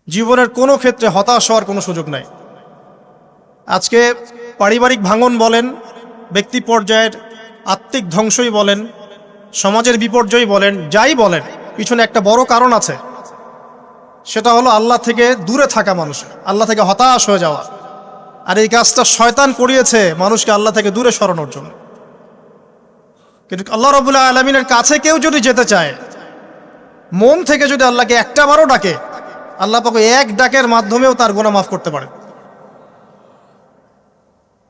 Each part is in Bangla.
জীবনের কোনো ক্ষেত্রে হতাশ হওয়ার কোনো সুযোগ নাই। আজকে পারিবারিক ভাঙন বলেন, ব্যক্তি পর্যায়ের আত্মিক ধ্বংসই বলেন, সমাজের বিপর্যয় বলেন, যাই বলেন, পিছনে একটা বড় কারণ আছে। সেটা হলো আল্লাহ থেকে দূরে থাকা মানুষ, আল্লাহ থেকে হতাশ হয়ে যাওয়া। আর এই কাজটা শয়তান করিয়েছে মানুষকে আল্লাহ থেকে দূরে সরানোর জন্য। কিন্তু আল্লাহ রাব্বুল আলামিনের কাছে কেউ যদি যেতে চায়, মন থেকে যদি আল্লাহকে একটা বারও ডাকে, আল্লাহ পাক এক ডাকের মাধ্যমেও তার গুনাহ মাফ করতে পারে।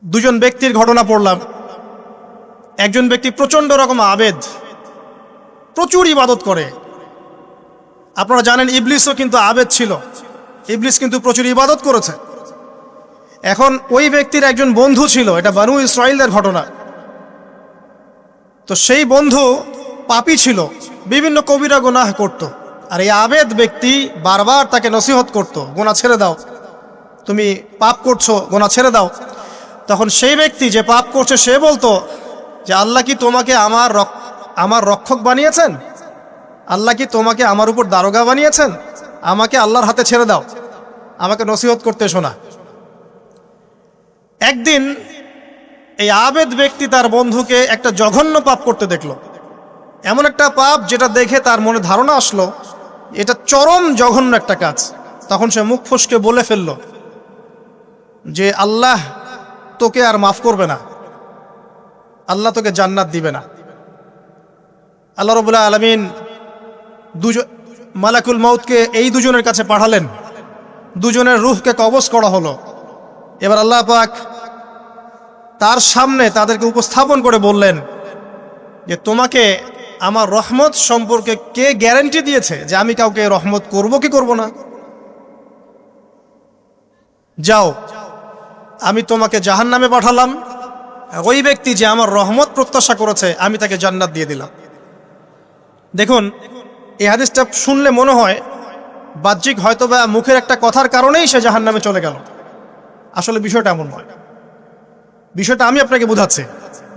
দুজন ব্যক্তির ঘটনা পড়লাম। একজন ব্যক্তি প্রচণ্ড রকম আবেদ, প্রচুর ইবাদত করে। আপনারা জানেন ইবলিসও কিন্তু আবেদ ছিল, ইবলিস কিন্তু প্রচুর ইবাদত করেছে। এখন ওই ব্যক্তির একজন বন্ধু ছিল, এটা বানু ইসরাইলদের ঘটনা। তো সেই বন্ধু পাপী ছিল, বিভিন্ন কবিরা গুনাহ করত। আর এই আবেদ ব্যক্তি বারবার তাকে নসিহত করত, গুনাহ ছেড়ে দাও, তুমি পাপ করছো, গুনাহ ছেড়ে দাও। তখন সেই ব্যক্তি যে পাপ করছে সে বলতো যে আল্লাহ কি তোমাকে আমার রক্ষক বানিয়েছেন? আল্লাহ কি তোমাকে আমার উপর দারোগা বানিয়েছেন? আমাকে আল্লাহর হাতে ছেড়ে দাও, আমাকে নসিহত করতে শোনা। একদিন এই আবেদ ব্যক্তি তার বন্ধুকে একটা জঘন্য পাপ করতে দেখলো, এমন একটা পাপ যেটা দেখে তার মনে ধারণা আসলো এটা চরম জঘন্য একটা কাজ। তখন সে মুখ ফসকে বলে ফেলল যে আল্লাহ তোকে আর মাফ করবে না, আল্লাহ তোকে জান্নাত দিবে না। আল্লাহ রাব্বুল আলামিন মালাকুল মউতকে এই দুজনের কাছে পাঠালেন, দুজনের রূহকে কবজ করা হলো। এবার আল্লাহ পাক তার সামনে তাদেরকে উপস্থাপন করে বললেন যে তোমাকে আমার রহমত সম্পর্কে কে গ্যারান্টি দিয়েছে যে আমি কাউকে রহমত করব কি করব না? যাও, আমি তোমাকে জাহান্নামে পাঠালাম, ওই ব্যক্তি যে আমার রহমত প্রত্যাশা করেছে আমি তাকে জান্নাত দিয়ে দিলাম। দেখুন, এই হাদিসটা শুনলে মনে হয় বাহ্যিক হয়তোবা মুখের একটা কথার কারণেই সে জাহান্নামে চলে গেল। আসলে বিষয়টা এমন নয়। বিষয়টা আমি আপনাকে বোঝাচ্ছি।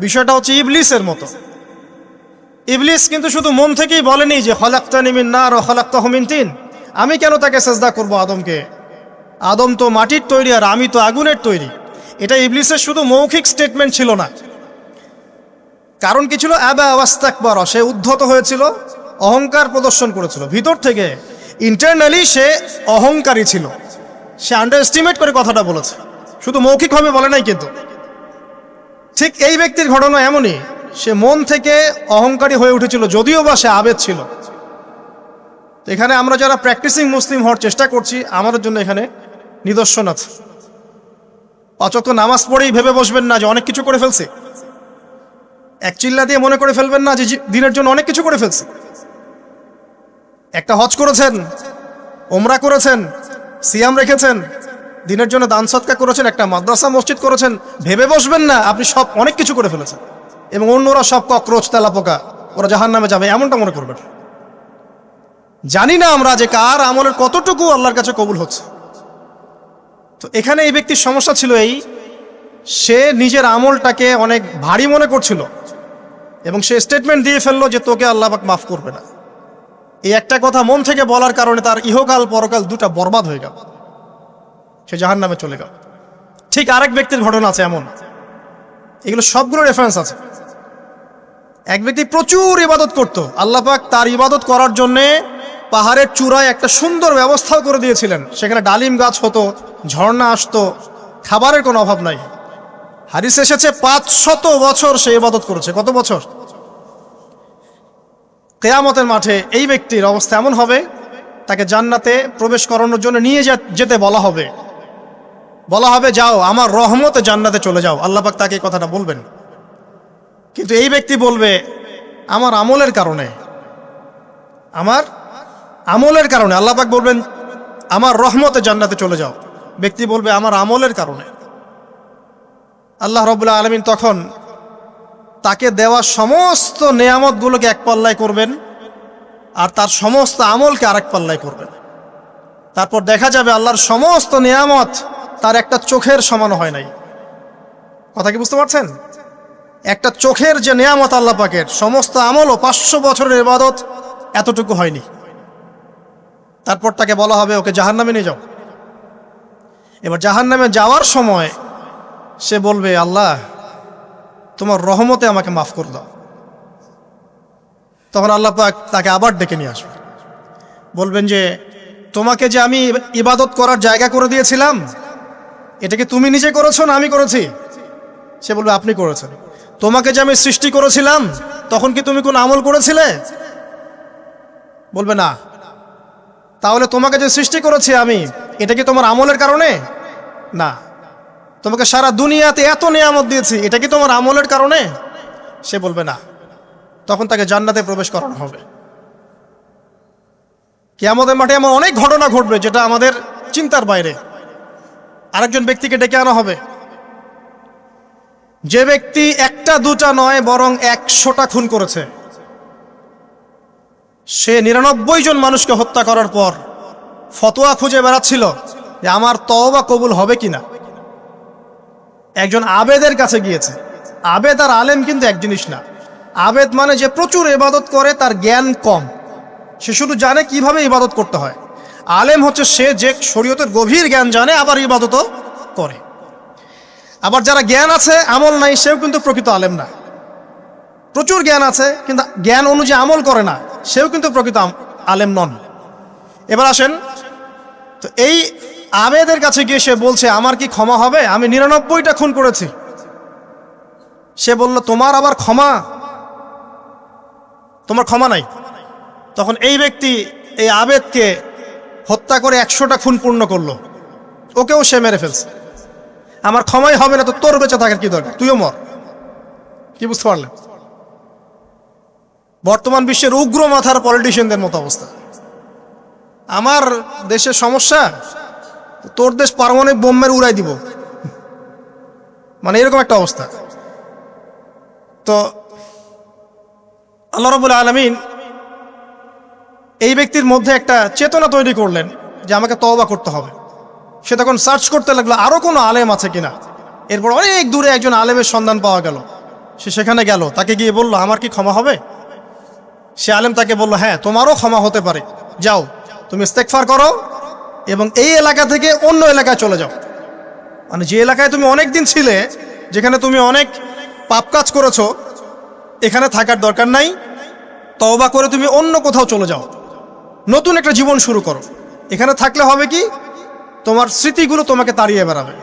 বিষয়টা হচ্ছে ইবলিসের মতো। ইবলিস কিন্তু শুধু মন থেকেই বলেনি যে খলাকতানি মিন নার ওয়া খলাকতাহু মিন তিন, আমি কেন তাকে সেজদা করব আদমকে? আদম তো মাটির তৈরি আর আমি তো আগুনের তৈরি। এটা ইবলিসের শুধু মৌখিক স্টেটমেন্ট ছিল না, কারণ কি ছিল? আবা ওয়াস্তাকবারা, সে উদ্ধত হয়েছিল, অহংকার প্রদর্শন করেছিল। ভিতর থেকে ইন্টারনালি সে অহংকারী ছিল, সে আন্ডার এস্টিমেট করে কথাটা বলেছে, শুধু মৌখিকভাবে বলে নাই। কিন্তু ঠিক এই ব্যক্তির ঘটনা এমনই, সে মন থেকে অহংকারী হয়ে উঠেছিল, যদিও বা সে আবেদ ছিল। তো এখানে আমরা যারা প্র্যাকটিসিং মুসলিম হওয়ার চেষ্টা করছি, আমাদের জন্য এখানে নিদর্শন আছে। পাঁচ ওয়াক্ত নামাজ পড়েই ভেবে বসবেন না যে অনেক কিছু করে ফেলছে, এক চিল্লা দিয়ে মনে করে ফেলবেন না যে দিনের জন্য অনেক কিছু করে ফেলছে। একটা হজ করেছেন, ওমরা করেছেন, সিয়াম রেখেছেন, দিনের জন্য দান সদকা করেছেন, একটা মাদ্রাসা মসজিদ করেছেন, ভেবে বসবেন না আপনি সব অনেক কিছু করে ফেলেছেন এবং অন্যরা সব ককরোচ তেলাপোকা, ওরা জাহান্নামে যাবে, এমনটা মনে করবেন। জানি না আমরা যে কার আমলের কতটুকু আল্লাহর কাছে কবুল হচ্ছে। তো এখানে এই ব্যক্তির সমস্যা ছিল এই, সে নিজের আমলটাকে অনেক ভারী মনে করছিল এবং সে স্টেটমেন্ট দিয়ে ফেললো যে তোকে আল্লাহ পাক মাফ করবে না। এই একটা কথা মন থেকে বলার কারণে তার ইহকাল পরকাল দুটা বরবাদ হয়ে গেল, সে জাহান্নামে চলে গেল। ঠিক আরেক ব্যক্তির ঘটনা আছে এমন, এগুলো সবগুলো রেফারেন্স আছে। এক ব্যক্তি প্রচুর ইবাদত করত, আল্লাহ পাক তার ইবাদত করার জন্যে পাহাড়ের চূড়ায় একটা সুন্দর ব্যবস্থাও করে দিয়েছিলেন। সেখানে ডালিম গাছ হতো, ঝর্ণা আসতো, খাবারের কোনো অভাব নাই। হাদিস এসেছে 500 বছর সে ইবাদত করেছে। কত বছর? কিয়ামতের মাঠে এই ব্যক্তির অবস্থা এমন হবে, তাকে জান্নাতে প্রবেশ করানোর জন্য নিয়ে যেতে বলা হবে যাও আমার রহমতে জান্নাতে চলে যাও। আল্লাহ পাক তাকে এই কথাটা বলবেন, কিন্তু এই ব্যক্তি বলবে আমার আমলের কারণে আল্লাহ পাক বলবেন আমার রহমতে জান্নাতে চলে যাও। ব্যক্তি বলবে আমার আমলের কারণে। আল্লাহ রাব্বুল আলামিন তখন তাকে দেওয়া সমস্ত নেয়ামতগুলোকে এক পাল্লায় করবেন আর তার সমস্ত আমলকে আরেক পাল্লায় করবেন। তারপর দেখা যাবে আল্লাহর সমস্ত নেয়ামত তার একটা চোখের সমান হয় নাই। কথা কি বুঝতে পারছেন? একটা চোখের যে নেয়ামত আল্লাহ পাকের, সমস্ত আমল ও 500 বছরের ইবাদত এতটুকু হয়নি। তারপর তাকে বলা হবে ওকে জাহান্নামে নিয়ে যাও। এবার জাহান্নামে যাওয়ার সময় সে বলবে, আল্লাহ তোমার রহমতে আমাকে মাফ করে দাও। তখন আল্লাহ পাক তাকে আবার ডেকে নিয়ে আসবে, বলবেন যে তোমাকে যে আমি ইবাদত করার জায়গা করে দিয়েছিলাম, এটা কি তুমি নিজে করেছো না আমি করেছি? সে বলবে আপনি করেছেন। তোমাকে যে আমি সৃষ্টি করেছিলাম, তখন কি তুমি কোন আমল করেছিলে? বলবে না। তাহলে তোমাকে যে সৃষ্টি করেছি আমি, এটা কি তোমার আমলের কারণে? না। তোমাকে সারা দুনিয়াতে এত নিয়ামত দিয়েছি, এটা কি তোমার আমলের কারণে? সে বলবে না। তখন তাকে জান্নাতে প্রবেশ করানো হবে। কিয়ামতের মাঠে এমন অনেক ঘটনা ঘটবে যেটা আমাদের চিন্তার বাইরে। আরেকজন ব্যক্তিকে ডেকে আনা হবে, যে ব্যক্তি একটা দুটা নয় বরং 100টা খুন করেছে। সে 99 জন মানুষকে হত্যা করার পর ফতোয়া খুঁজে বেড়াচ্ছিল যে আমার তওবা কবুল হবে কিনা। একজন আবেদের কাছে গিয়েছে। আবেদ আর আলেম কিন্তু এক জিনিস না। আবেদ মানে যে প্রচুর ইবাদত করে, তার জ্ঞান কম, সে শুধু জানে কিভাবে ইবাদত করতে হয়। আলেম হচ্ছে সে যে শরীয়তের গভীর জ্ঞান জানে, আবার ইবাদতও করে। আবার যারা জ্ঞান আছে আমল নাই, সেও কিন্তু প্রকৃত আলেম না। প্রচুর জ্ঞান আছে কিন্তু জ্ঞান অনুযায়ী আমল করে না, সেও কিন্তু প্রকৃত আলেম নন। এবার আসেন তো, এই আবেদের কাছে গিয়ে সে বলছে আমার কি ক্ষমা হবে? আমি 99টা খুন করেছি। সে বলল তোমার আবার ক্ষমা? তোমার ক্ষমা নাই। তখন এই ব্যক্তি এই আবেদকে হত্যা করে 100টা খুন পূর্ণ করলো, ওকেও সে মেরে ফেলছে। আমার ক্ষমাই হবে না তো তোর বেঁচে থাকার কি দরকার, তুইও মর। কি বুঝতে পারলেন? বর্তমান বিশ্বের উগ্র মাথার পলিটিশিয়ানদের মতো অবস্থা। আমার দেশের সমস্যা, তোর দেশ পারমাণবিক বোমের উড়াই দিব, মানে এরকম একটা অবস্থা। তো আল্লাহ রাব্বুল আলামিন এই ব্যক্তির মধ্যে একটা চেতনা তৈরি করলেন যে আমাকে তওবা করতে হবে। সে তখন সার্চ করতে লাগলো আরো কোনো আলেম আছে কিনা। এরপর অনেক দূরে একজন আলেমের সন্ধান পাওয়া গেল। সে সেখানে গেল, তাকে গিয়ে বলল আমার কি ক্ষমা হবে? সে আলেম তাকে বলল হ্যাঁ, তোমারও ক্ষমা হতে পারে। যাও, তুমি ইস্তেগফার করো এবং এই এলাকা থেকে অন্য এলাকায় চলে যাও। মানে যে এলাকায় তুমি অনেক দিন ছিলে, যেখানে তুমি অনেক পাপ কাজ করেছো, এখানে থাকার দরকার নাই। তওবা করে তুমি অন্য কোথাও চলে যাও, নতুন একটা জীবন শুরু করো। এখানে থাকলে হবে কি, তোমার স্মৃতিগুলো তোমাকে তাড়িয়ে বেড়াবে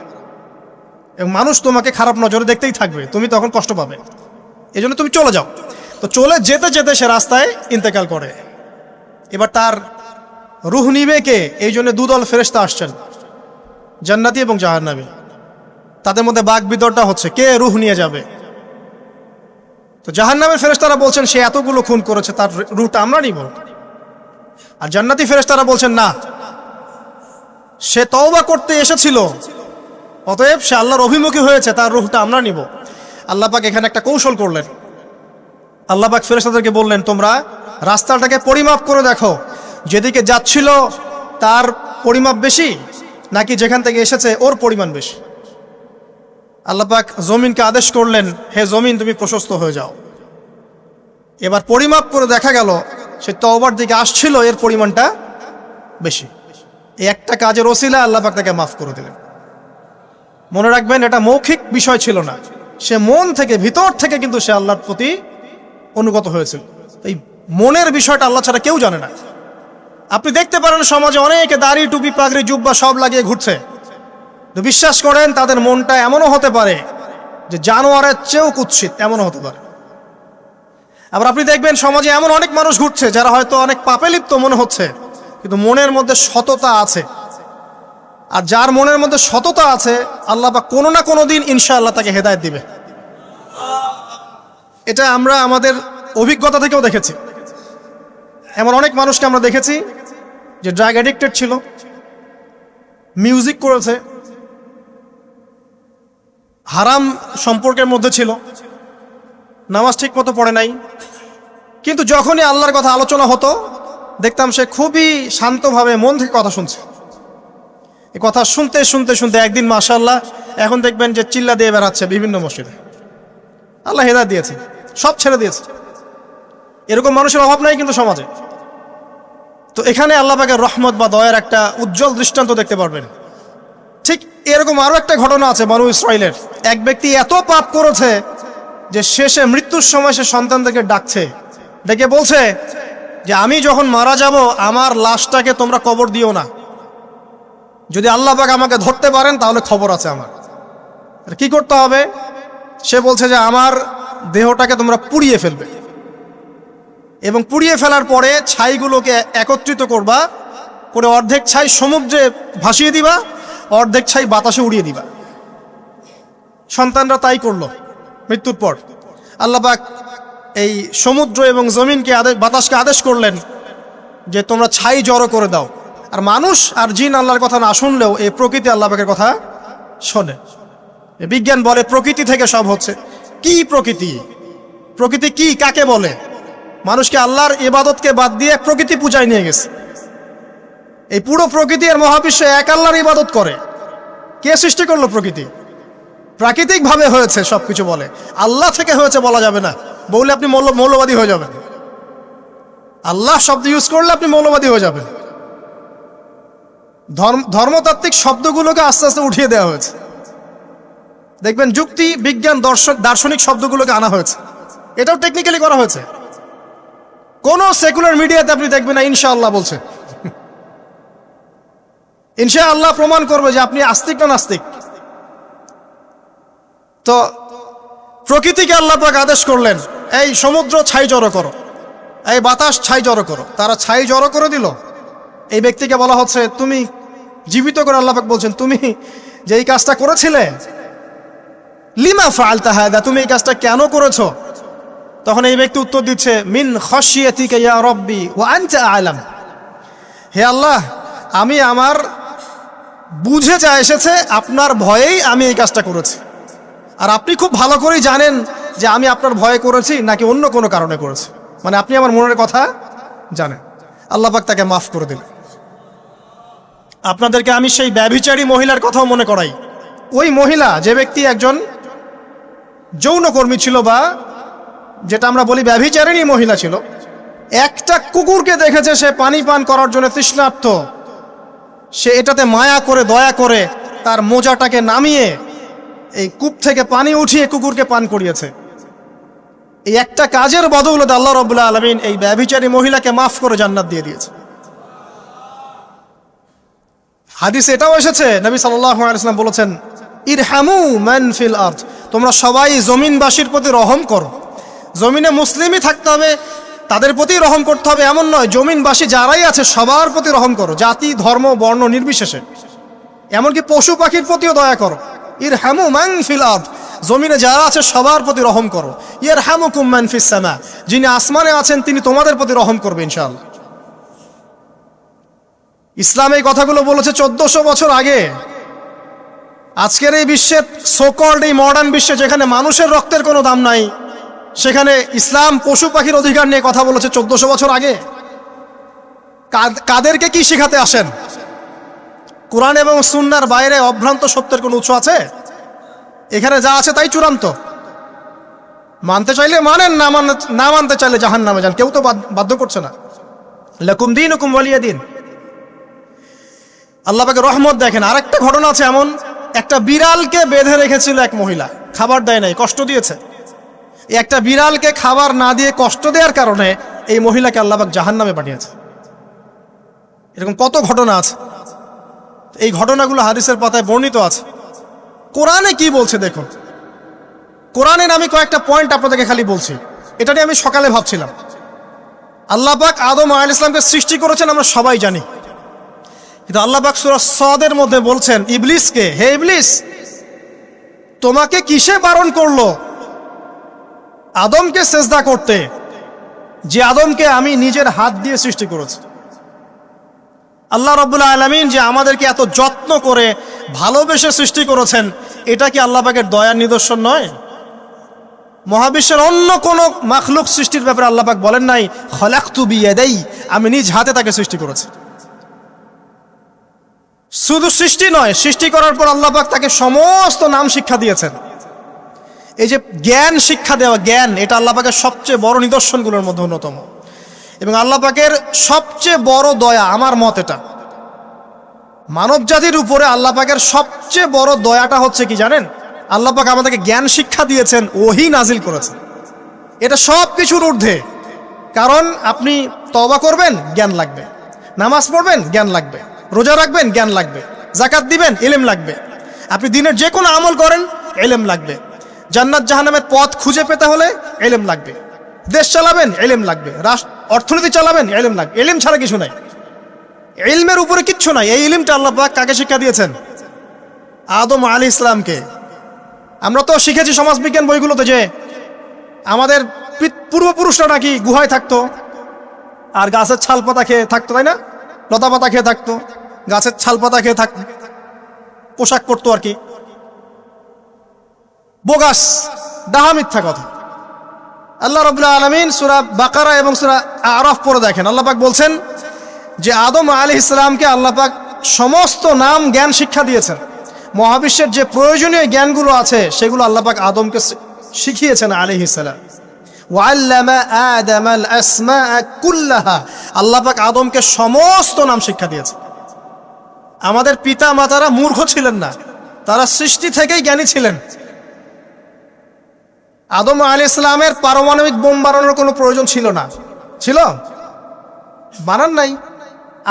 এবং মানুষ তোমাকে খারাপ নজরে দেখতেই থাকবে, তুমি তখন কষ্ট পাবে। এই জন্য তুমি চলে যাও। তো চলে যেতে যেতে সে রাস্তায় ইন্তেকাল করে। এবার তার রূহ নিবে কে? এই জন্য দুদল ফেরেশতা আসছেন, জান্নাতি এবং জাহান্নামী। তাদের মধ্যে বাক বিতরটা হচ্ছে কে রূহ নিয়ে যাবে। তো জাহান্নামের ফেরেশতারা বলছেন সে এতগুলো খুন করেছে, তার রূহটা আমরা নিব। আর জান্নাতি ফেরেশতারা বলছেন না, সে তওবা করতে এসেছিল, অতএব সে আল্লাহর অভিমুখী হয়েছে, তার রূহটা আমরা নিব। আল্লাহ পাক এখানে একটা কৌশল করলেন। আল্লাহ পাক ফেরেশতাদেরকে বললেন তোমরা রাস্তাটাকে পরিমাপ করে দেখো, যেদিকে যাচ্ছিল তার পরিমাপ বেশি নাকি যেখান থেকে এসেছে ওর পরিমাণ বেশি। আল্লাহ পাক জমিনকে আদেশ করলেন হে জমিন তুমি প্রশস্ত হয়ে যাও। এবার পরিমাপ করে দেখা গেল সে তওবার দিকে আসছিল, এর পরিমাণটা বেশি। এই একটা কাজের ওসিলা আল্লাহ পাক তাকে মাফ করে দিলেন। মনে রাখবেন এটা মৌখিক বিষয় ছিল না, সে মন থেকে ভিতর থেকে কিন্তু সে আল্লাহর প্রতি অনুগত হয়েছিল। এই মনের বিষয়টা আল্লাহ ছাড়া কেউ জানে না। আপনি দেখতে পারেন সমাজে অনেকে দাড়ি টুপি পাগড়ি জুব্বা সব লাগিয়ে ঘুরছে, তো বিশ্বাস করেন তাদের মনটা এমনও হতে পারে যে জানোয়ারের চেয়েও কুৎসিত, এমনও হতে পারে। আবার আপনি দেখবেন সমাজে এমন অনেক মানুষ ঘুরছে যারা হয়তো অনেক পাপে লিপ্ত মনে হচ্ছে, কিন্তু মনের মধ্যে সততা আছে। আর যার মনের মধ্যে সততা আছে, আল্লাহ পাক কোনো না কোনো দিন ইনশাআল্লাহ তাকে হেদায়েত দিবে। এটা আমরা আমাদের অভিজ্ঞতা থেকেও দেখেছি। এমন অনেক মানুষকে আমরা দেখেছি যে ড্রাগ অ্যাডিক্টেড ছিল, মিউজিক করেছে, হারাম সম্পর্কের মধ্যে ছিল, নামাজ ঠিক মতো পড়ে নাই, কিন্তু যখনই আল্লাহর কথা আলোচনা হতো দেখতাম সে খুবই শান্তভাবে মন থেকে কথা শুনছে। এই কথা শুনতে শুনতে শুনতে একদিন মাশাআল্লাহ এখন দেখবেন যে চিল্লা দিয়ে বেড়াচ্ছে বিভিন্ন মসজিদে। আল্লাহ হেদায়েত দিয়েছে, সব ছেড়ে দিয়েছে। এরকম মানুষের অভাব নাই কিন্তু সমাজে। তো এখানে আল্লাহ পাকের রহমত বা দয়ার একটা উজ্জ্বল দৃষ্টান্ত দেখতে পারবেন। ঠিক এরকম আরও একটা ঘটনা আছে বনু ইসরাইলের। এক ব্যক্তি এত পাপ করেছে যে শেষে মৃত্যুর সময় সে সন্তানদেরকে ডাকছে, ডেকে বলছে যে আমি যখন মারা যাব আমার লাশটাকে তোমরা কবর দিও না, যদি আল্লাহ পাক আমাকে ধরতে পারেন তাহলে খবর আছে আমার। কি করতে হবে? সে বলছে যে আমার দেহটাকে তোমরা পুড়িয়ে ফেলবে এবং পুড়িয়ে ফেলার পরে ছাইগুলোকে একত্রিত করবা, করে অর্ধেক ছাই সমুদ্রে ভাসিয়ে দিবা, অর্ধেক ছাই বাতাসে উড়িয়ে দিবা। সন্তানরা তাই করলো। মৃত্যুর পর আল্লাহ পাক এই সমুদ্র এবং জমিনকে বাতাসকে আদেশ করলেন যে তোমরা ছাই জড়ো করে দাও। আর মানুষ আর জিন আল্লাহর কথা না শুনলেও এই প্রকৃতি আল্লাহ পাকের কথা শোনে। বিজ্ঞান বলে প্রকৃতি থেকে সব হচ্ছে। কি প্রকৃতি? প্রকৃতি কি, কাকে বলে? মানুষকে আল্লাহর ইবাদতকে বাদ দিয়ে প্রকৃতি পূজায় নিয়ে গেছে। এই পুরো প্রকৃতি আর মহাবিশ্ব এক আল্লাহর ইবাদত করে। কে সৃষ্টি করলো প্রকৃতি? প্রাকৃতিকভাবে হয়েছে সবকিছু বলে, আল্লাহ থেকে হয়েছে বলা যাবে না। বললে আপনি মৌলবাদী হয়ে যাবেন। আল্লাহ শব্দ ইউজ করলে আপনি মৌলবাদী হয়ে যাবেন। ধর্মতাত্ত্বিক শব্দগুলোকে আস্তে আস্তে উঠিয়ে দেওয়া হয়েছে। দেখবেন যুক্তি, বিজ্ঞান, দার্শনিক শব্দগুলোকে আনা হয়েছে। এটাও টেকনিক্যালি করা হয়েছে। কোনো সেকুলার মিডিয়াতে আপনি দেখবেন না ইনশাআল্লাহ বলছে। ইনশাআল্লাহ প্রমাণ করবে যে আপনি আস্তিক না নাস্তিক। তো প্রকৃতিকে আল্লাহ পাক আদেশ করলেন, এই সমুদ্র ছাই জড়ো করো, এই বাতাস ছাই জড়ো করো। তারা ছাই জড়ো করে দিল। এই ব্যক্তিকে বলা হচ্ছে তুমি জীবিত করে, আল্লাহ পাক বলছেন তুমি যে এই কাজটা করেছিলে, লিমা ফাআলতা হাদা, তুমি এই কাজটা কেন করেছো? তখন এই ব্যক্তি উত্তর দিচ্ছে, মিন খাশিয়াতিকা ইয়া রাব্বি ওয়া আনতা আ'লাম। হে আল্লাহ, আমি আমার বুঝে যা এসেছে আপনার ভয়েই আমি এই কাজটা করেছি, আর আপনি খুব ভালো করেই জানেন যে আমি আপনার ভয়ে করেছি নাকি অন্য কোনো কারণে করেছি। মানে আপনি আমার মনের কথা জানেন। আল্লাহ পাক তাকে মাফ করে দিলেন। আপনাদেরকে আমি সেই ব্যভিচারী মহিলার কথাও মনে করাই। ওই মহিলা, যে ব্যক্তি একজন যৌনকর্মী ছিল, বা যেটা আমরা বলি ব্যভিচারিণী মহিলা ছিল, একটা কুকুরকে দেখেছে সে পানি পান করার জন্য তৃষ্ণার্ত। সে এটাতে মায়া করে, দয়া করে তার মোজাটাকে নামিয়ে এই কূপ থেকে পানি উঠিয়ে কুকুরকে পান করিয়েছে। এই একটা কাজের বদৌলতে আল্লাহ রাব্বুল আলামিন এই ব্যভিচারী মহিলাকে মাফ করে জান্নাত দিয়ে দিয়েছে। হাদিস এটাও এসেছে, নবী সাল্লাল্লাহু আলাইহি ওয়াসাল্লাম বলেছেন, ইরহামু মান ফিল আরদ, তোমরা সবাই জমিনবাসীর প্রতি রহম করো। জমিনে মুসলিমই থাকতে হবে, তাদের প্রতি রহম করতে হবে এমন নয়, জমিনবাসী যারাই আছে সবার প্রতি রহম করো, জাতি, ধর্ম, বর্ণ নির্বিশেষে। এমনকি পশু পাখির প্রতিও দয়া করো। ইরহামু মান ফিল আরদ, জমিনে যারা আছে সবার প্রতি রহম করো। ইয়ারহামুকুম মান ফিস সামা, যিনি আসমানে আছেন তিনি তোমাদের প্রতি রহম করবে ইনশাআল্লাহ। ইসলাম এই কথাগুলো বলেছে 1400 বছর আগে। আজকের এই বিশ্বের সোকল্ড এই মডার্ন বিশ্বে, যেখানে মানুষের রক্তের কোনো দাম নাই, সেখানে ইসলাম পশু পাখির অধিকার নিয়ে কথা বলেছে 1400 বছর আগে। কাদেরকে কি শিখাতে আসেন? কোরআন এবং সুন্নাহর বাইরে অভ্রান্ত সত্যের কোনো উৎস আছে? এখানে যা আছে তাই চূড়ান্ত। মানতে চাইলে মানেন, না মানতে চাইলে জাহান্নামে যান, কেউ তো বাধ্য করছে না। লাকুম দীনুকুম ওয়ালিয়া দিন। আল্লাহ পাকের রহমত দেখেন। আরেকটা ঘটনা আছে এমন, একটা বিড়ালকে বেঁধে রেখেছিল এক মহিলা, খাবার দেয় নাই, কষ্ট দিয়েছে। একটা বিড়ালকে খাবার না দিয়ে কষ্ট দেওয়ার কারণে এই মহিলাকে আল্লাহ পাক জাহান্নামে পাঠিয়েছে। এরকম কত ঘটনা আছে। এই ঘটনাগুলো হাদিসের পাতায় বর্ণিত আছে। কোরআনে কি বলছে দেখুন। কোরআনের আমি কয়েকটা পয়েন্ট আপনাদেরকে খালি বলছি, এটা নিয়ে আমি সকালে ভাবছিলাম। আল্লাহ পাক আদম আলাইহিস সালামকে সৃষ্টি করেছেন আমরা সবাই জানি, কিন্তু আল্লাহ পাক সূরা সদের মধ্যে বলছেন ইবলিসকে, হে ইবলিস, তোমাকে কিসে বারণ করলো আদমকে সেজদা করতে, যে আদমকে আমি নিজের হাত দিয়ে সৃষ্টি করেছি। আল্লাহ রাব্বুল আলামিন যে আমাদেরকে এত যত্ন করে ভালোবেসে সৃষ্টি করেছেন, এটা কি আল্লাহ পাকের দয়ার নিদর্শন নয়? মহাবিশ্বের অন্য কোনো মাখলুক সৃষ্টির ব্যাপারে আল্লাহ পাক বলেন নাই খলাকতু বিয়াদাই, আমি নিজ হাতে তাকে সৃষ্টি করেছি। শুধু সৃষ্টি নয়, সৃষ্টি করার পর আল্লাহ পাক তাকে সমস্ত নাম শিক্ষা দিয়েছেন। এই যে জ্ঞান শিক্ষা দেওয়া, জ্ঞান, এটা আল্লাহ পাকের সবচেয়ে বড় নিদর্শনগুলোর মধ্যে অন্যতম। এবং আল্লাহ পাকের সবচেয়ে বড় দয়া, আমার মত এটা, মানব জাতির উপরে আল্লাহ পাকের সবচেয়ে বড় দয়াটা হচ্ছে কি জানেন? আল্লাহ পাক আমাদেরকে জ্ঞান শিক্ষা দিয়েছেন, ওহী নাজিল করেছেন। এটা সব কিছুর ঊর্ধ্বে। কারণ আপনি তওবা করবেন, জ্ঞান লাগবে। নামাজ পড়বেন, জ্ঞান লাগবে। রোজা রাখবেন, জ্ঞান লাগবে। জাকাত দিবেন, ইলম লাগবে। আপনি দিনের যে কোনো আমল করেন, ইলম লাগবে। জান্নাত জাহান্নামের পথ খুঁজে পেতে হলে ইলম লাগবে। দেশ চালাবেন, ইলম লাগবে। অর্থনীতি চালাবেন, ইলম লাগবে। ইলম ছাড়া কিছু নাই, ইলমের উপরে কিচ্ছু নাই। এই ইলমটা আল্লাহ পাক কাকে শিক্ষা দিয়েছেন? আদম আলাইহিস সালামকে। আমরা তো শিখেছি সমাজবিজ্ঞান বইগুলোতে যে আমাদের পূর্বপুরুষরা নাকি গুহায় থাকতো আর গাছের ছাল পাতা খেয়ে থাকতো, তাই না? লতা পাতা খেয়ে থাকতো, গাছের ছাল পাতা খেয়ে থাকতো, পোশাক পরতো আর কি। বোগাস, ডাহা, মিথ্যা কথা। আল্লাহ রাব্বুল আলামিন সূরা বাকারা এবং সূরা আরাফ পড়ে দেখেন, আল্লাহ পাক বলছেন যে আদম আলাইহিস সালামকে আল্লাহ পাক সমস্ত নাম জ্ঞান শিক্ষা দিয়েছেন। মহাবিশ্বের যে প্রয়োজনীয় জ্ঞানগুলো আছে সেগুলো আল্লাহ পাক আদমকে শিখিয়েছেন আলাইহিস সালাম। ওয়াল্লামা আদামাল আসমাআ কুল্লাহা, আল্লাহ পাক আদমকে সমস্ত নাম শিক্ষা দিয়েছেন। আমাদের পিতা মাতারা মূর্খ ছিলেন না, তারা সৃষ্টি থেকেই জ্ঞানী ছিলেন। আদম আলাইহিস সালামের পারমাণবিক বোম বানানোর কোনো প্রয়োজন ছিল না। ছিল? বানান নাই।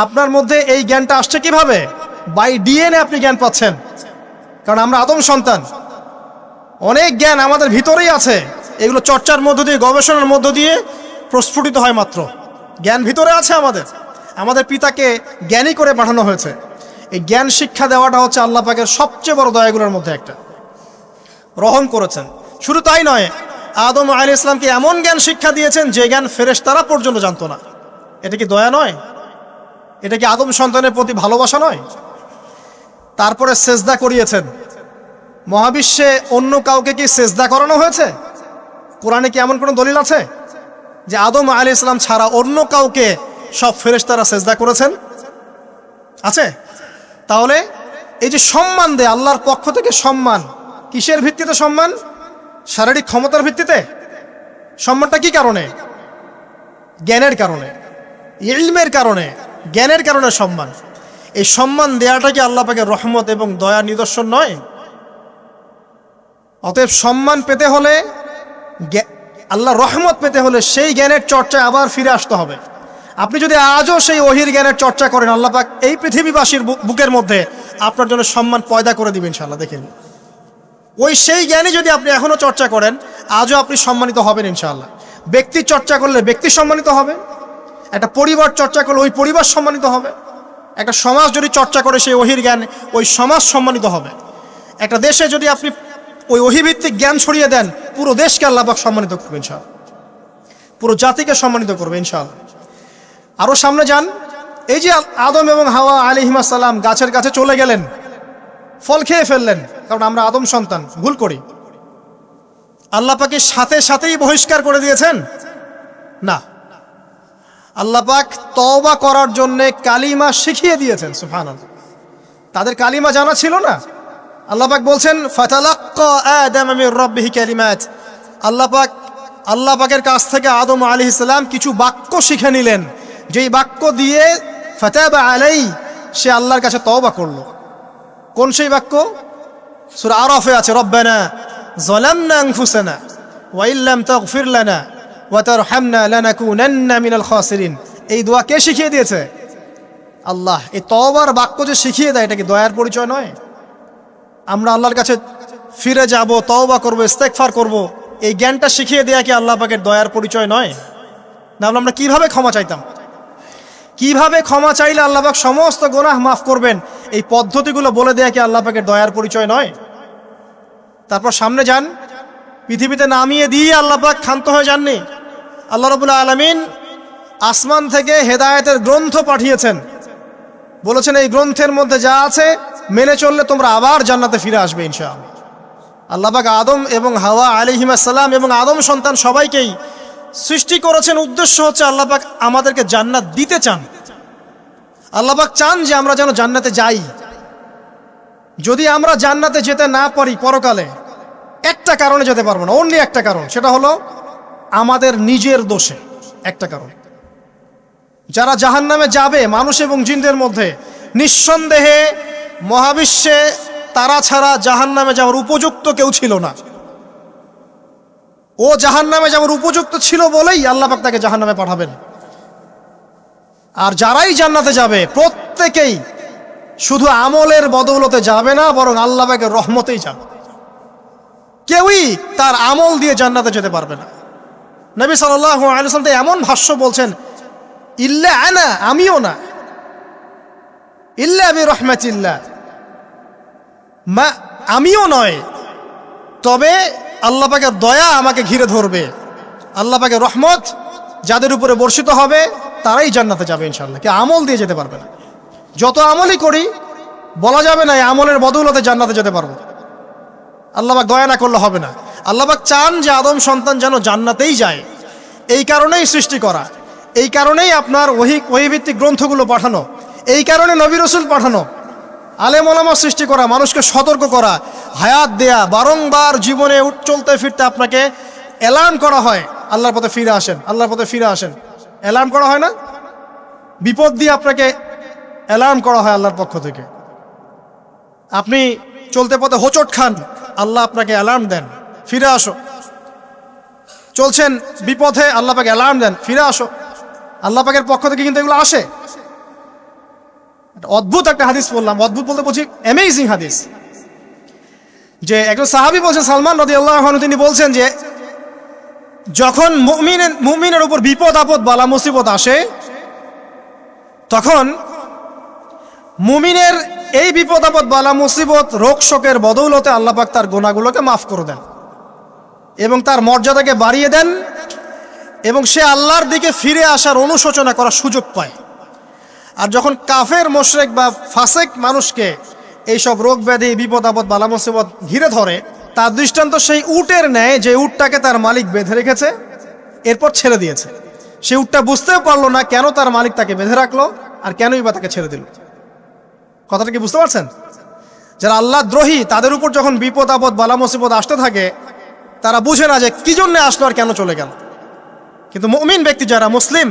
আপনার মধ্যে এই জ্ঞানটা আসছে কিভাবে? বাই ডিএনএ আপনি জ্ঞান পাচ্ছেন, কারণ আমরা আদম সন্তান। অনেক জ্ঞান আমাদের ভিতরেই আছে, এগুলো চর্চার মধ্য দিয়ে, গবেষণার মধ্য দিয়ে প্রস্ফুটিত হয় মাত্র। জ্ঞান ভিতরে আছে আমাদের। আমাদের পিতাকে জ্ঞানী করে পাঠানো হয়েছে। এই জ্ঞান শিক্ষা দেওয়াটা হচ্ছে আল্লাহ পাকের সবচেয়ে বড় দয়াগুলোর মধ্যে একটা। রহম করেছেন। শুধু তাই নয়, আদম আলাইহিস সালামকে এমন জ্ঞান শিক্ষা দিয়েছেন যে জ্ঞান ফেরেশতারা পর্যন্ত জানতো না। এটা কি দয়া নয়? এটা কি আদম সন্তানের প্রতি ভালোবাসা নয়? তারপরে সেজদা করিয়েছেন। মহাবিশ্বে অন্য কাউকে কি সেজদা করানো হয়েছে? কোরআনে কি এমন কোনো দলিল আছে যে আদম আলাইহিস সালাম ছাড়া অন্য কাউকে সব ফেরেশতারা সেজদা করেছেন? আছে? তাহলে এই যে সম্মান দেয় আল্লাহর পক্ষ থেকে, সম্মান কিসের ভিত্তিতে? সম্মান শারীরিক ক্ষমতার ভিত্তিতে। সম্মানটা কি কারণে? জ্ঞানের কারণে, ইলমের কারণে, জ্ঞানের কারণে সম্মান। এই সম্মান দেয়াটা কি আল্লাহ পাকের রহমত এবং দয়ার নিদর্শন নয়? অতএব সম্মান পেতে হলে, আল্লাহ রহমত পেতে হলে সেই জ্ঞানের চর্চায় আবার ফিরে আসতে হবে। আপনি যদি আজও সেই ওহির জ্ঞানের চর্চা করেন, আল্লাহ পাক এই পৃথিবীবাসীর বুকের মধ্যে আপনার জন্য সম্মান পয়দা করে দিবেন ইনশাআল্লাহ। দেখেন, ওই সেই জ্ঞানই যদি আপনি এখনো চর্চা করেন, আজও আপনি সম্মানিত হবেন ইনশাআল্লাহ। ব্যক্তির চর্চা করলে ব্যক্তি সম্মানিত হবে, একটা পরিবার চর্চা করলে ওই পরিবার সম্মানিত হবে, একটা সমাজ যদি চর্চা করে সেই ওহির জ্ঞান, ওই সমাজ সম্মানিত হবে। একটা দেশে যদি আপনি ওই ওহিভিত্তিক জ্ঞান ছড়িয়ে দেন, পুরো দেশকে আল্লাহ পাক সম্মানিত করবে ইনশাআল্লাহ, পুরো জাতিকে সম্মানিত করবে ইনশাআল্লাহ। আরও সামনে যান, এই যে আদম এবং হাওয়া আলাইহিস সালাম গাছের কাছে চলে গেলেন, ফল খেয়ে ফেললেন, কারণ আমরা আদম সন্তান, ভুল করি। আল্লাহ পাক সাথে সাথেই বহিষ্কার করে দিয়েছেন? না, আল্লাহ পাক তওবা করার জন্য কালিমা শিখিয়ে দিয়েছেন। সুবহানাল্লাহ, তাদের কালিমা জানা ছিল না। আল্লাহ পাক বলছেন ফাতালাক্কা আদম মির রাব্বিহি কালিমাত, আল্লাহ পাকের কাছ থেকে আদম আলাইহিস সালাম কিছু বাক্য শিখে নিলেন, যেই বাক্য দিয়ে ফাতাবা আলাই, সে আল্লাহর কাছে তওবা করলো। কোন সেই বাক্য? সূরা আরাফে আছে, রব্বানা যালামনা আনফুসানা ওয়া ইল্লাম তাগফির লানা ওয়া তারহামনা লানাকুনান্না মিনাল খাসিরিন। এই দোয়া কে শিখিয়ে দিয়েছে? আল্লাহ। এই তওবার বাক্য যে শিখিয়ে দেয়, এটা কি দয়ার পরিচয় নয়? আমরা আল্লাহর কাছে ফিরে যাব, তওবা করব, ইস্তেগফার করব, এই জ্ঞানটা শিখিয়ে দেয়া কি আল্লাহ পাকের দয়ার পরিচয় নয়? না, আমরা কিভাবে ক্ষমা চাইতাম? কিভাবে ক্ষমা চাইলে আল্লাহ পাক সমস্ত গুনাহ মাফ করবেন, এই পদ্ধতিগুলো বলে দেয়া কি আল্লাহ পাকের দয়ার পরিচয় নয়? তারপর সামনে যান, পৃথিবীতে নামিয়ে দিয়ে আল্লাহ পাক ক্ষান্ত হয়ে যাননি। আল্লাহ রাব্বুল আলামিন আসমান থেকে হেদায়েতের গ্রন্থ পাঠিয়েছেন, বলেছেন এই গ্রন্থের মধ্যে যা আছে মেনে চললে তোমরা আবার জান্নাতে ফিরে আসবে ইনশাআল্লাহ। আল্লাহ পাক আদম এবং হাওয়া আলাইহিস সালাম এবং আদম সন্তান সবাইকেই সৃষ্টি করেছেন, উদ্দেশ্য হচ্ছে আল্লাহ পাক আমাদেরকে জান্নাত দিতে চান। আল্লাহ পাক চান যে আমরা যেন জান্নাতে যাই। যদি আমরা জান্নাতে যেতে না পারি পরকালে, একটা কারণে যেতে পারবো না, অনলি একটা কারণ, সেটা হলো আমাদের নিজের দোষে। একটা কারণ, যারা জাহান্নামে যাবে মানুষ এবং জিনদের মধ্যে, নিঃসন্দেহে মহাবিশ্বে তারা ছাড়া জাহান্নামে যাওয়ার উপযুক্ত কেউ ছিল না। ও জাহান্নামে যাওয়ার উপযুক্ত ছিল বলেই আল্লাহ পাক তাকে জাহান্নামে পাঠাবেন। আর যারাই জান্নাতে যাবে প্রত্যেকেই শুধু আমলের বদৌলতে যাবে না, বরং আল্লাহ পাকের রহমতেই যাবে। কেউই তার আমল দিয়ে জান্নাতে যেতে পারবে না। নবী সাল্লাল্লাহু আলাইহি ওয়াসাল্লাম এমন ভাষ্য বলছেন, ইল্লা আনা, আমিও না, ইল্লা বিরহমাতিল্লাহ, আমিও নয়, তবে আল্লাহ পাকের দয়া আমাকে ঘিরে ধরবে, আল্লাহ পাকের রহমত যাদের উপরে বর্ষিত হবে তারাই জান্নাতে যাবে ইনশাআল্লাহ। কে আমল দিয়ে যেতে পারবে না। যত আমলই করি বলা যাবে না এই আমলের বদৌলতে জান্নাতে যেতে পারবো। আল্লাহ পাক দয়া না করলে হবে না। আল্লাহ পাক চান যে আদম সন্তান যেন জান্নাতেই যায়। এই কারণেই সৃষ্টি করা, এই কারণেই আপনার ওহীভিত্তিক গ্রন্থগুলো পাঠানো, এই কারণে নবী রাসূল পাঠানো, আলেম ওলামা সৃষ্টি করা, মানুষকে সতর্ক করা, হায়াত দেয়া, বারংবার জীবনে চলতে ফিরতে আপনাকে অ্যালার্ম করা হয়, আল্লাহর পথে ফিরে আসেন, আল্লাহর পথে ফিরে আসেন। অ্যালার্ম করা হয় না? বিপদ দিয়ে আপনাকে অ্যালার্ম করা হয় আল্লাহর পক্ষ থেকে। আপনি চলতে পথে হোঁচট খান, আল্লাহ আপনাকে অ্যালার্ম দেন, ফিরে আসো। চলছেন বিপথে, আল্লাহ পাকে অ্যালার্ম দেন, ফিরে আসো। আল্লাহ পাকের পক্ষ থেকে কিন্তু এগুলো আসে। অদ্ভুত একটা হাদিস বললাম, অদ্ভুত বলতে বলছি অ্যামেজিং হাদিস, যে একজন সাহাবী বলছেন, সালমান রাদিয়াল্লাহু আনহু, তিনি বলছেন যে যখন মুমিনের উপর বিপদ আপদ বালা মুসিবত আসে, তখন মুমিনের এই বিপদ আপদ বালা মুসিবত রোগ শোকের বদৌলতে আল্লাহ পাক তার গুনাহগুলোকে মাফ করে দেন এবং তার মর্যাদাকে বাড়িয়ে দেন, এবং সে আল্লাহর দিকে ফিরে আসার অনুশোচনা করার সুযোগ পায়। আর যখন কাফের মুশরিক বা ফাসেক মানুষকে এইসব রোগ ব্যাধি বিপদ আপদ বালা মুসিবত ঘিরে ধরে, তার দৃষ্টান্ত সেই উটের ন্যায় যে উটটাকে তার মালিক বেঁধে রেখেছে, এরপর ছেড়ে দিয়েছে। সেই উটটা বুঝতেও পারলো না কেন তার মালিক তাকে বেঁধে রাখলো আর কেনই বা তাকে ছেড়ে দিল। কথাটা কি বুঝতে পারছেন? যারা আল্লাহ দ্রোহী তাদের উপর যখন বিপদ আপদ বালা মুসিবত আসতে থাকে, তারা বুঝে না যে কি জন্য আসলো আর কেন চলে গেল। কিন্তু মুমিন ব্যক্তি যারা মুসলিম,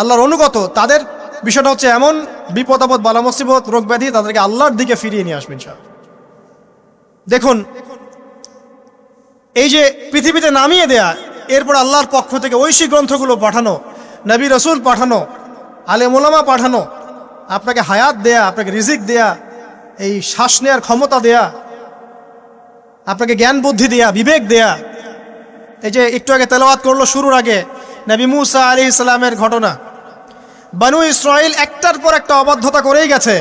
আল্লাহর অনুগত, তাদের বিষয়টা হচ্ছে এমন বিপদ আপদ বালা মুসিবত রোগ ব্যাধি তাদেরকে আল্লাহর দিকে ফিরিয়ে নিয়ে আসবেন ইনশাআল্লাহ। দেখুন, এই যে পৃথিবীতে নামিয়ে দেয়া, এরপর আল্লাহর পক্ষ থেকে ঐশী গ্রন্থগুলো পাঠানো, নবী রাসূল পাঠানো, আলেম ওলামা পাঠানো, আপনাকে হায়াত দেয়া, আপনাকে রিজিক দেয়া, এই শ্বাস নেওয়ার ক্ষমতা দেয়া, আপনাকে জ্ঞান বুদ্ধি দেয়া, বিবেক দেয়া। এই যে একটু আগে তেলাওয়াত করলো শুরুর আগে নবী মুসা আলাইহিস সালামের ঘটনা, বনু ইসরাইল একটার পর একটা অবাধ্যতা করেই গেছে।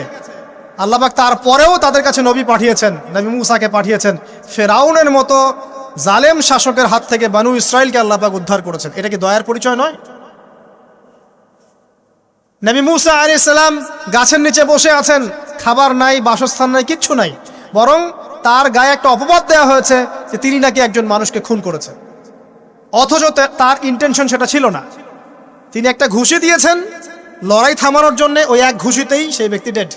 আল্লাহ পাক তারপরেও তাদের কাছে নবী পাঠিয়েছেন, নবী মুসাকে পাঠিয়েছেন। ফেরাউনের মতো জালেম শাসকের হাত থেকে বনু ইসরাইলকে আল্লাহ পাক উদ্ধার করেছেন। এটা কি দয়ার পরিচয় নয়? নবী মুসা আলাইহিস সালাম গাছের নিচে বসে আছেন, খাবার নাই, বাসস্থান নাই, কিচ্ছু নাই, বরং তার গায়ে একটা অপবাদ দেওয়া হয়েছে যে তিনি নাকি একজন মানুষকে খুন করেছেন, অথচ তার ইন্টেনশন সেটা ছিল না। তিনি একটা ঘুষি দিয়েছেন লড়াই থামানোর জন্য, ওই এক ঘুষিতেই সেই ব্যক্তি ডেড।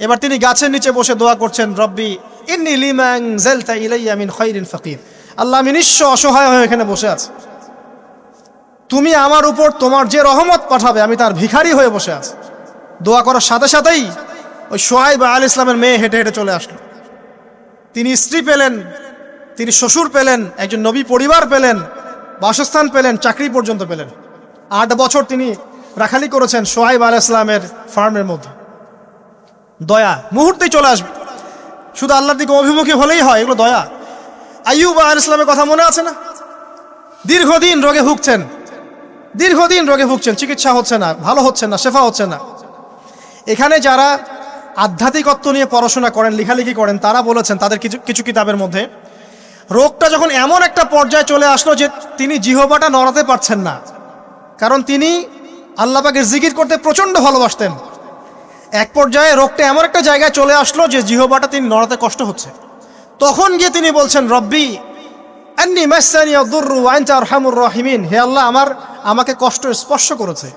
এবার তিনি গাছের নিচে বসে দোয়া করছেন, রব্বি ইন্নী লিমা আনজালতা ইলাইয়া মিন খায়রিন ফাকির, আল্লাহ আমি নিঃস্ব অসহায় হয়ে এখানে বসে আছি, তুমি আমার উপর তোমার যে রহমত পাঠাবে আমি তার ভিখারি হয়ে বসে আছি। দোয়া করার সাথে সাথেই ওই শুআয়ব আলাইহিস সালামের মেয়ে হেঁটে হেঁটে চলে আসলো। তিনি স্ত্রী পেলেন, তিনি শ্বশুর পেলেন, একজন নবী পরিবার পেলেন, বাসস্থান পেলেন, চাকরি পর্যন্ত পেলেন। 8 বছর তিনি রাখালি করেছেন শুআয়ব আলাইহিস সালামের ফার্মের মধ্যে। দয়া মুহূর্তেই চলে আসবে, শুধু আল্লাহর দিকে অভিমুখী হলেই হয়, এগুলো দয়া। আইয়ুব আলাইহিস সালামের কথা মনে আছে না? দীর্ঘদিন রোগে ভুগছেন, দীর্ঘদিন রোগে ভুগছেন, চিকিৎসা হচ্ছে না, ভালো হচ্ছে না, শেফা হচ্ছে না। এখানে যারা আধ্যাত্মিকত্ব নিয়ে পড়াশোনা করেন, লেখালেখি করেন, তারা বলেছেন তাদের কিছু কিতাবের মধ্যে, রোগটা যখন এমন একটা পর্যায়ে চলে আসলো যে তিনি জিহ্বাটা নড়াতে পারছেন না, কারণ তিনি আল্লাহ পাকের জিকির করতে প্রচণ্ড ভালোবাসতেন। এক পর্যায়ে রোগটা এমন একটা জায়গায় চলে আসলো যে জিহ্বাটা তিনি নড়াতে কষ্ট হচ্ছে। তখন গিয়ে তিনি বলছেন, রব্বি আন্নী মাসসানি আদ-দুররু ওয়া আনতা আরহামুর রাহিমিন, হে আল্লাহ আমাকে কষ্ট স্পর্শ করেছে,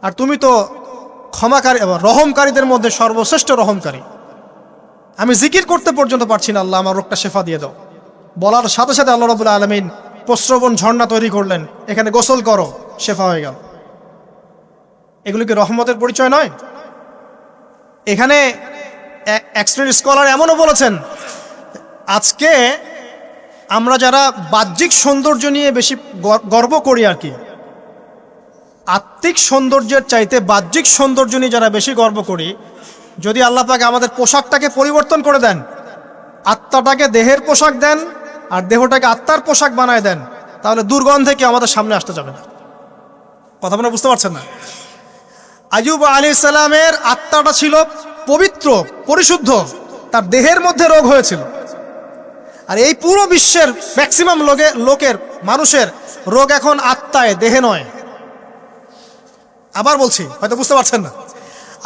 আর তুমি তো ক্ষমাকারী এবং রহমকারীদের মধ্যে সর্বশ্রেষ্ঠ রহমকারী। আমি জিকির করতে পর্যন্ত পারছি না, আল্লাহ আমার রোগটা শেফা দিয়ে দাও। বলার সাথে সাথে আল্লাহ রাব্বুল আলামিন প্রস্রবণ ঝর্ণা তৈরি করলেন, এখানে গোসল করো, শেফা হয়ে গেল। এগুলো কি রহমতের পরিচয় নয়? এখানে এক শ্রেণীর স্কলার এমনও বলেছেন, আজকে আমরা যারা বাহ্যিক সৌন্দর্য নিয়ে বেশি গর্ব করি আর কি, আত্মিক সৌন্দর্যের চাইতে বাহ্যিক সৌন্দর্য নিয়ে যারা বেশি গর্ব করি, যদি আল্লাহ পাক আমাদের পোশাকটাকে পরিবর্তন করে দেন, আত্মাটাকে দেহের পোশাক দেন আর দেহটাকে আত্মার পোশাক বানায় দেন, তাহলে দুর্গন্ধে কি আমাদের সামনে আসতে যাবে না। কথা আপনারা বুঝতে পারছেন না? আইয়ুব আলাইহিস সালামের আত্মাটা ছিল পবিত্র, পরিশুদ্ধ, তার দেহের মধ্যে রোগ হয়েছিল। আর এই পুরো বিশ্বের ম্যাক্সিমাম লোকের মানুষের রোগ এখন আত্মায়, দেহে নয়। আবার বলছি, হয়তো বুঝতে পারছেন না।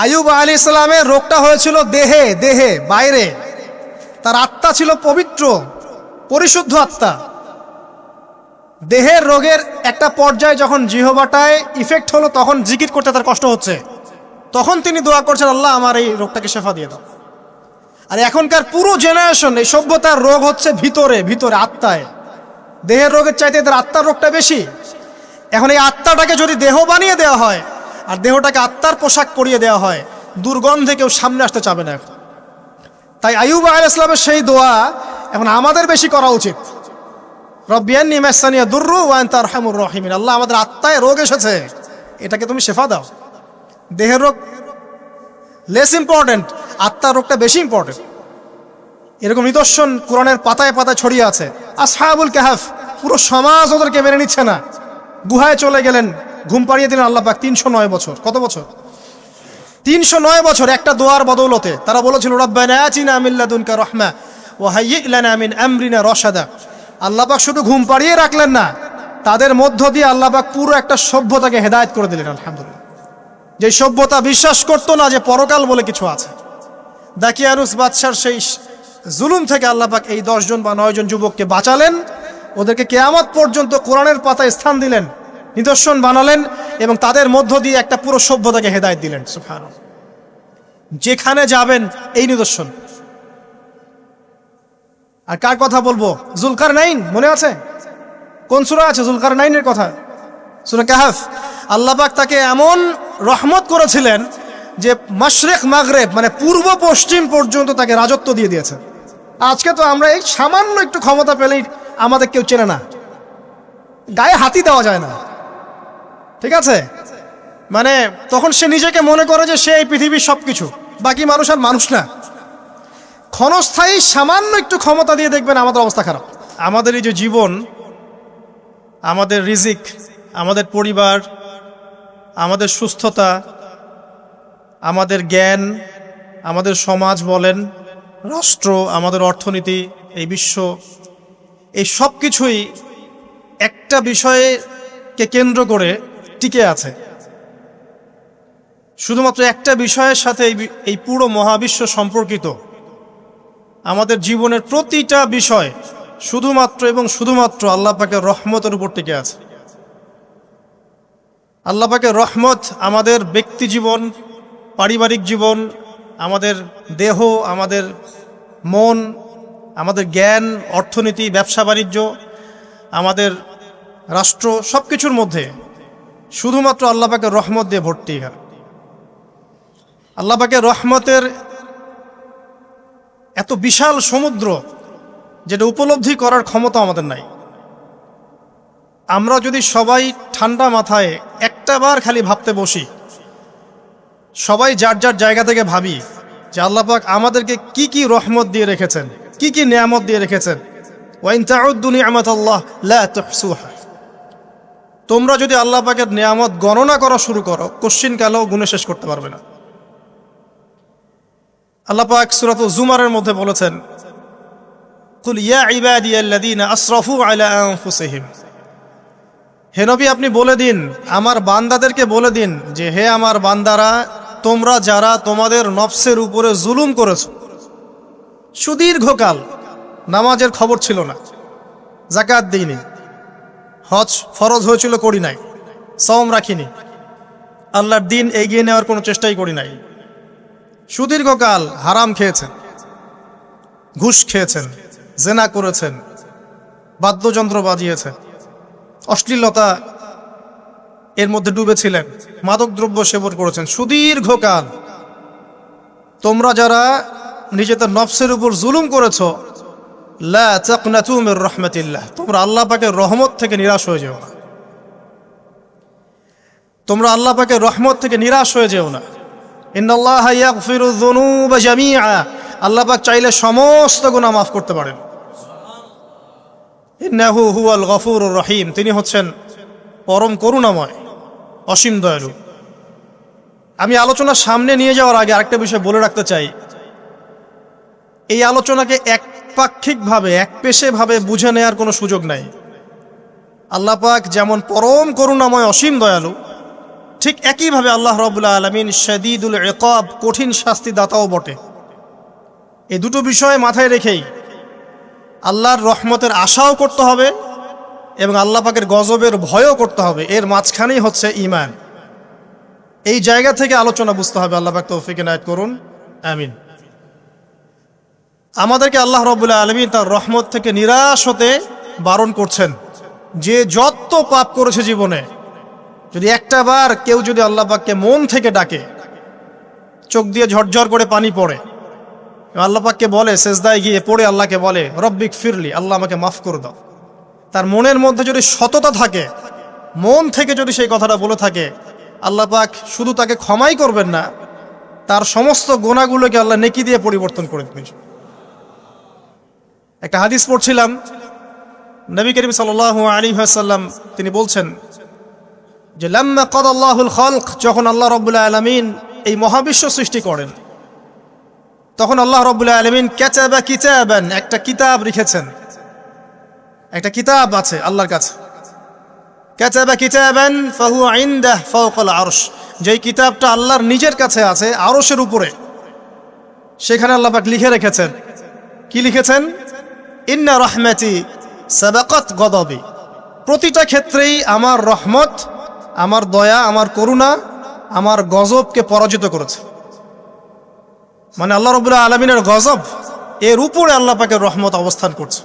আইয়ুব আলাইহিস সালামের রোগটা হয়েছিল দেহে, বাইরে। তার আত্মা ছিল পবিত্র, পরিশুদ্ধ আত্মা। দেহের রোগের একটা পর্যায়ে যখন জিহ্বাটায় ইফেক্ট হলো, তখন জিকির করতে তার কষ্ট হচ্ছে, তখন তিনি দোয়া করছেন, আল্লাহ আমার এই রোগটাকে শেফা দিয়ে দাও। আর এখনকার পুরো জেনারেশন, এই সভ্যতার রোগ হচ্ছে ভিতরে, আত্মায়। দেহের রোগের চাইতে এদের আত্মার রোগটা বেশি। এখন এই আত্মাটাকে যদি দেহ বানিয়ে দেওয়া হয় আর দেহটাকে আত্মার পোশাক পরিয়ে দেওয়া হয়, দুর্গন্ধে কেউ সামনে আসতে চাবে না এখন। তাই আইয়ুব আলাইহিস সালামের সেই দোয়া এখন আমাদের বেশি করা উচিত। রব্বি আন্নী মাসানিয়া দুররু ওয়া আনতা আরহামুর রাহিমিন। আল্লাহ, আমাদের আত্মায় রোগ এসেছে, এটাকে তুমি শেফা দাও। দেহের রোগ লেস ইম্পর্টেন্ট, আত্মার রোগটা বেশি ইম্পর্টেন্ট। এরকম নিদর্শন কোরআনের পাতায় পাতায় ছড়িয়ে আছে। আসহাবুল কাহফ, পুরো সমাজ ওদেরকে মেনে নিচ্ছে না, গুহায় চলে গেলেন, ঘুম পাড়িয়ে দিলেন আল্লাহ পাক। 309 বছর। কত বছর? 309 বছর একটা দোয়ার বদৌলতে। তারা বলেছিল, রব্বানা আতিনা মিন লাদুনকা রাহমা ওয়া হাইয়্যি লানা মিন আমরিনা রাশাদা। আল্লাহ পাক শুধু ঘুম পাড়িয়ে রাখলেন না, তাদের মধ্য দিয়ে আল্লাহ পাক পুরো একটা সভ্যতাকে হেদায়েত করে দিলেন। আলহামদুলিল্লাহ। যে সভ্যতা বিশ্বাস করতো না যে পরকাল বলে কিছু আছে, দাকিয়ানুস বাদশার সেই জুলুম থেকে আল্লাহ পাক এই 10 জন বা 9 জন যুবককে বাঁচালেন, ওদেরকে কিয়ামত পর্যন্ত কোরআনের পাতায় স্থান দিলেন, নিদর্শন বানালেন, এবং তাদের মধ্য দিয়ে একটা পুরো সভ্যতাকে হেদায়েত দিলেন। সুবহানাল্লাহ। যেখানে যাবেন এই নিদর্শন। আর কার কথা বলবো? যুলকারনাইন, মনে আছে? কোন সূরা আছে যুলকারনাইনের কথা? সূরা কাহফ। আল্লাহ পাক তাকে এমন রহমত করেছিলেন যে মাশরিক মাগরিব, মানে পূর্ব পশ্চিম পর্যন্ত তাকে রাজত্ব দিয়ে দিয়েছে। আজকে তো আমরা এই সামান্য একটু ক্ষমতা পেলেই আমাদের কেউ চেনে না, গায়ে হাতি দেওয়া যায় না, ঠিক আছে? মানে তখন সে নিজেকে মনে করে যে সে এই পৃথিবীর সবকিছু, বাকি মানুষ আর মানুষ না। ক্ষণস্থায়ী সামান্য একটু ক্ষমতা দিয়ে দেখবেন আমাদের অবস্থা খারাপ। আমাদের এই যে জীবন, আমাদের রিজিক, আমাদের পরিবার, আমাদের সুস্থতা, আমাদের জ্ঞান, আমাদের সমাজ বলেন, রাষ্ট্র, আমাদের অর্থনীতি, এই বিশ্ব, এই সব কিছুই একটা বিষয়কে কেন্দ্র করে টিকে আছে। শুধুমাত্র একটা বিষয়ের সাথে এই পুরো মহাবিশ্ব সম্পর্কিত। আমাদের জীবনের প্রতিটা বিষয় শুধুমাত্র এবং শুধুমাত্র আল্লাহ পাকের রহমতের উপর টিকে আছে। আল্লাহ পাকের রহমত আমাদের ব্যক্তি জীবন, পারিবারিক জীবন, আমাদের দেহ, আমাদের মন, আমাদের জ্ঞান, অর্থনীতি, ব্যবসা বাণিজ্য, আমাদের রাষ্ট্র, সব কিছুর মধ্যে শুধুমাত্র আল্লাহ পাকের রহমত দিয়ে ভর্তি। আল্লাহ পাকের রহমতের এত বিশাল সমুদ্র, যেটা উপলব্ধি করার ক্ষমতা আমাদের নাই। আমরা যদি সবাই ঠান্ডা মাথায় একটা বার খালি ভাবতে বসি, সবাই যার যার জায়গা থেকে ভাবি যে আল্লাহ পাক আমাদেরকে কি কি রহমত দিয়ে রেখেছেন, কি কি নিয়ামত দিয়ে রেখেছেন। ওয়া ইন তাউদ্দু নি'মাতাল্লাহ লা তুহসুহা। তোমরা যদি আল্লাহ পাকের নিয়ামত গণনা করা শুরু করো, কোশ্চিনকালেও গুণে শেষ করতে পারবে না। আল্লাহ পাক সূরা জুমারের মধ্যে বলেছেন, কুল ইয়া ইবাদিয়াল্লাযীনা আসরাফু আলা আনফুসিহিম। হে নবী, আপনি বলে দিন, আমার বান্দাদেরকে বলে দিন যে হে আমার বান্দারা, তোমরা যারা তোমাদের নফসের উপরে জুলুম করেছো, সুদীর্ঘকাল নামাজের খবর ছিল না, যাকাত দিইনি, হজ ফরজ হয়েছিল করি নাই, সওম রাখিনি, আল্লাহর দিন এগিয়ে নেওয়ার কোনো চেষ্টাই করি নাই, সুদীর্ঘকাল হারাম খেয়েছেন, ঘুষ খেয়েছেন, জেনা করেছেন, বাদ্যযন্ত্র বাজিয়েছেন, অশ্লীলতা এর মধ্যে ডুবেছিলেন, মাদকদ্রব্য সেবন করেছেন সুদীর্ঘকাল। তোমরা যারা নিজেদের নফসের উপর জুলুম করেছ, লা তাকনাতু মির রাহমাতিল্লাহ, তোমরা আল্লাহ পাকের রহমত থেকে নিরাশ হয়ে যেও না। তোমরা আল্লাহ পাকের রহমত থেকে নিরাশ হয়ে যেও না। ইন্নাল্লাহা ইয়াগফিরুয যুনুবা জামিআ, আল্লাহ পাক চাইলে সমস্ত গুনাহ মাফ করতে পারেন। ইন্নাহু হুয়াল গফুরুর রহিম, তিনি হচ্ছেন পরম করুণাময়, অসীম দয়ালু। আমি আলোচনা সামনে নিয়ে যাওয়ার আগে আরেকটা বিষয় বলে রাখতে চাই। এই আলোচনাকে একপাক্ষিকভাবে, একপেশেভাবে বুঝে নেওয়ার কোনো সুযোগ নাই। আল্লাহ পাক যেমন পরম করুণাময়, অসীম দয়ালু, ঠিক একইভাবে আল্লাহ রাব্বুল আলামিন শাদীদুল ইকাব, কঠিন শাস্তি দাতাও বটে। এই দুটো বিষয় মাথায় রেখেই আল্লাহর রহমতের আশাও করতে হবে এবং আল্লাহ পাকের গজবের ভয়ও করতে হবে। এর মাঝখানেই হচ্ছে ঈমান। এই জায়গা থেকে আলোচনা বুঝতে হবে। আল্লাহ পাক তৌফিক এনায়েত করুন, আমিন। আমাদেরকে আল্লাহ রাব্বুল আলামিন তার রহমত থেকে নিরাশ হতে বারণ করছেন। যে যত পাপ করেছে জীবনে, যদি একটা বার কেউ যদি আল্লাহ পাককে মন থেকে ডাকে, চোখ দিয়ে ঝরঝর করে পানি পড়ে, আল্লাহ পাককে বলে, সেজদায় গিয়ে পড়ে আল্লাহকে বলে, রব্বিক ফিরলি, আল্লাহ আমাকে মাফ করে দাও, তার মনের মধ্যে যদি সততা থাকে, মন থেকে যদি সেই কথাটা বলে থাকে, আল্লাহ পাক শুধু তাকে ক্ষমাই করবেন না, তার সমস্ত গুনাহগুলোকে আল্লাহ নেকি দিয়ে পরিবর্তন করে দেবেন। একটা হাদিস পড়ছিলাম, নবী করিম সাল্লাল্লাহু আলাইহি ওয়াসাল্লাম তিনি বলছেন যে লাম্মা কাদাল্লাহুল খালক, যখন আল্লাহ রাব্বুল আলামিন এই মহাবিশ্ব সৃষ্টি করেন, তখন আল্লাহ রাব্বুল আলামিন কাতাবা কিতাবান, একটা কিতাব লিখেছেন। একটা কিতাব আছে আল্লাহর কাছে, কাতাবা কিতাবান ফাহুয়া ইনদাহু ফাওকাল আরশ, যেই কিতাবটা আল্লাহর নিজের কাছে আছে, আরশের উপরে। সেখানে আল্লাহ পাক লিখে রেখেছেন, কি লিখেছেন? ইন্না রাহমাতি সাবাকাত গদাবি, প্রতিটা ক্ষেত্রেই আমার রহমত, আমার দয়া, আমার করুণা আমার গজবকে পরাজিত করেছে। মানে আল্লাহ রাব্বুল আলামিনের গজব, এর উপরে আল্লাহ পাকের রহমত অবস্থান করছে।